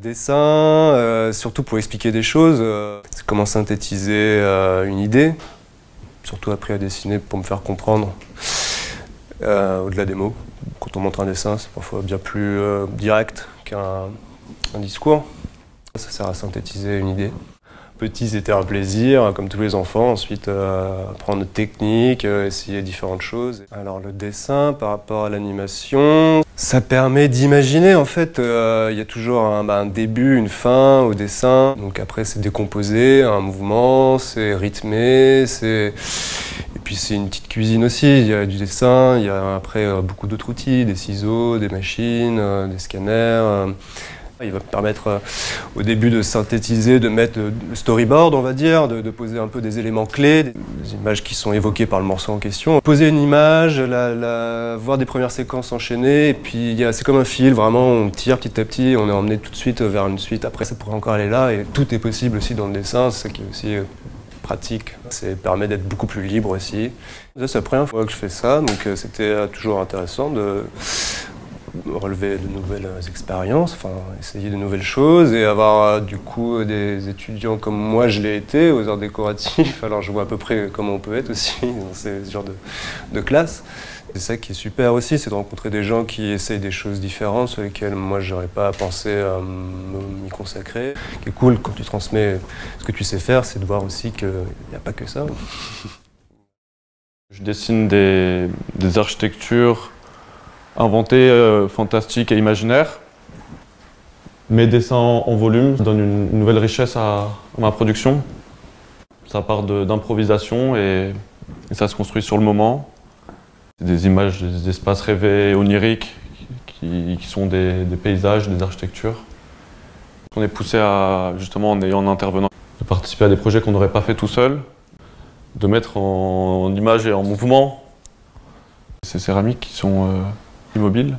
Dessin, surtout pour expliquer des choses, c'est comment synthétiser une idée, surtout appris à dessiner pour me faire comprendre au-delà des mots. Quand on montre un dessin, c'est parfois bien plus direct qu'un discours. Ça sert à synthétiser une idée. Petit, c'était un plaisir, comme tous les enfants. Ensuite, apprendre technique, essayer différentes choses. Alors le dessin, par rapport à l'animation, ça permet d'imaginer. En fait, il y a toujours un début, une fin au dessin. Donc après, c'est décomposé, un mouvement, c'est rythmé, et puis c'est une petite cuisine aussi. Il y a du dessin, il y a après beaucoup d'autres outils, des ciseaux, des machines, des scanners. Il va me permettre au début de synthétiser, de mettre le storyboard, on va dire, de poser un peu des éléments clés, des images qui sont évoquées par le morceau en question. Poser une image, voir des premières séquences enchaînées, et puis c'est comme un fil, vraiment, on tire petit à petit, on est emmené tout de suite vers une suite. Après, ça pourrait encore aller là, et tout est possible aussi dans le dessin, c'est ça qui est aussi pratique. Ça permet d'être beaucoup plus libre aussi. Ça, c'est la première fois que je fais ça, donc c'était toujours intéressant de relever de nouvelles expériences, enfin essayer de nouvelles choses et avoir du coup des étudiants comme moi je l'ai été aux arts décoratifs, alors je vois à peu près comment on peut être aussi dans ce genre de classe. C'est ça qui est super aussi, c'est de rencontrer des gens qui essayent des choses différentes sur lesquelles moi j'aurais pas pensé m'y consacrer. Ce qui est cool quand tu transmets ce que tu sais faire, c'est de voir aussi qu'il n'y a pas que ça. Je dessine des architectures inventées, fantastiques et imaginaires. Mes dessins en volume donnent une nouvelle richesse à ma production. Ça part d'improvisation et ça se construit sur le moment. C'est des images, des espaces rêvés, oniriques, qui sont des paysages, des architectures. On est poussé à, justement en intervenant, de participer à des projets qu'on n'aurait pas fait tout seul, de mettre en image et en mouvement ces céramiques qui sont immobiles.